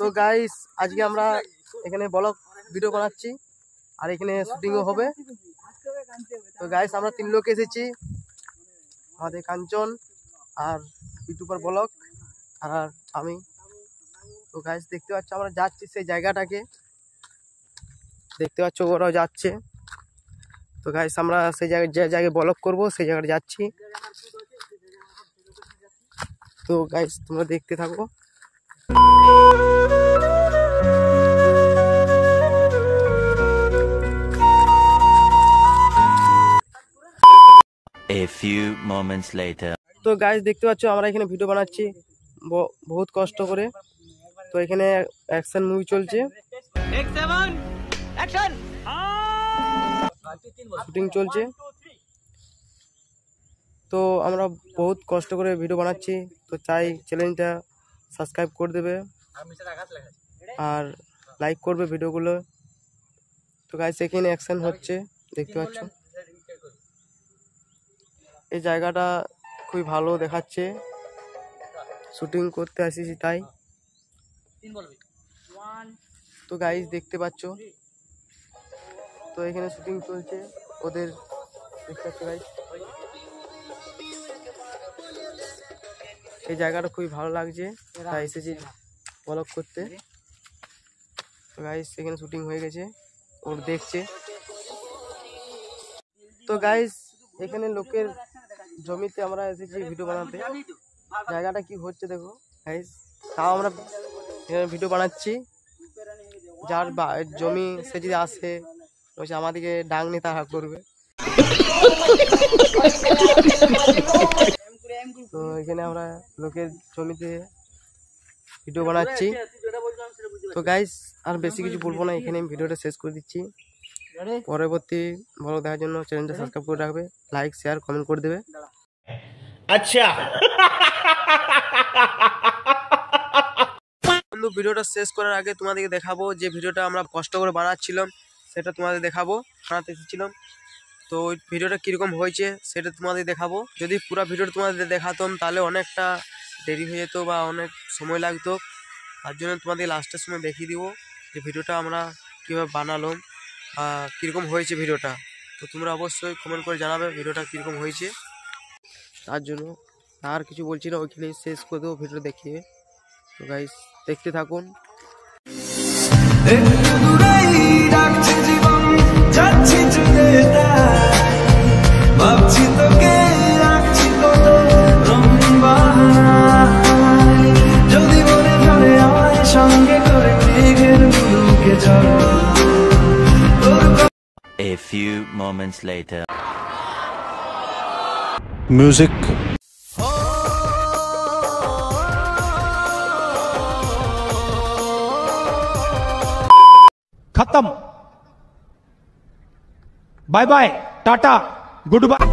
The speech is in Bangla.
তো গাইস আজকে আমরা এখানে ব্লগ ভিডিও বানাচ্ছি আর এখানে শুটিংও হবে। তো গাইস আমরা 3 লোক এসেছি, আমাদের কাঞ্চন আর ইউটিউবার ব্লগ আর আমি। তো গাইস দেখতে পাচ্ছ আমরা যাচ্ছি সেই জায়গাটাকে, দেখতে পাচ্ছ ওরাও যাচ্ছে। তো গাইস আমরা সেই জায়গায় যে জায়গায় ব্লগ করবো সেই জায়গাটা যাচ্ছি। তো গাইস তোমরা দেখতে থাকো। A few moments later. তো গাইস দেখতে পাচ্ছ আমরা এখানে ভিডিও বানাচ্ছি বহুত কষ্ট করে। তো এখানে অ্যাকশন মুভি চলছে, শুটিং চলছে। তো আমরা বহুত কষ্ট করে ভিডিও বানাচ্ছি, তো চাই চ্যানেলটা সাবস্ক্রাইব করে দেবে আর লাইক করবে ভিডিওগুলো। তো গাইস এখানে অ্যাকশন হচ্ছে দেখতে পাচ্ছ। এই জায়গাটা খুবই ভালো দেখাচ্ছে, শুটিং করতে আসিছি তাই। তো গাইস দেখতে পাচ্ছ তো এখানে শুটিং চলছে ওদের, দেখতে পাচ্ছ গাইস। এই জায়গাটা খুবই ভালো লাগছে তাই এসেছি ব্লগ করতে। তো গাইস এখানে শুটিং হয়ে গেছে, ওর দেখছে। তো গাইস এখানে লোকের জমিতে আমরা এসেছি ভিডিও বানাতে, জায়গাটা কি হচ্ছে দেখো গাইস। তাও আমরা এখানে ভিডিও বানাচ্ছি, যার জমি সে যদি আসে বলছে আমাদেরকে ডাংনি তারা করবে। তো এখানে আমরা লোকের জমিতে ভিডিও বানাচ্ছি। তো গাইস আর বেশি কিছু বলবো না, এখানে ভিডিওটা শেষ করে দিচ্ছি। পরবর্তী ভালো দেখার জন্য চ্যানেলটা সাবস্ক্রাইব করে রাখবে, লাইক শেয়ার কমেন্ট করে দেবে। আচ্ছা বন্ধু ভিডিওটা শেষ করার আগে তোমাদেরকে দেখাবো যে ভিডিওটা আমরা কষ্ট করে বানাচ্ছিলাম সেটা তোমাদের দেখাবো, বানাতে এসেছিলাম। তো ওই ভিডিওটা কীরকম হয়েছে সেটা তোমাদের দেখাবো। যদি পুরো ভিডিওটা তোমাদের দেখাতাম তাহলে অনেকটা দেরি হয়ে যেত বা অনেক সময় লাগতো, তার জন্য তোমাদের লাস্টের সময় দেখিয়ে দিব যে ভিডিওটা আমরা কীভাবে বানালাম বা কীরকম হয়েছে ভিডিওটা। তো তোমরা অবশ্যই কমেন্ট করে জানাবে ভিডিওটা কীরকম হয়েছে। তার জন্য আর কিছু বলছি না, ওইখানেই শেষ করে দেবো ভিডিও দেখিয়ে। তো গাইস দেখতে থাকুন। A few moments later. Music. खत्म, बाय बाय, टाटा, गुड बाय।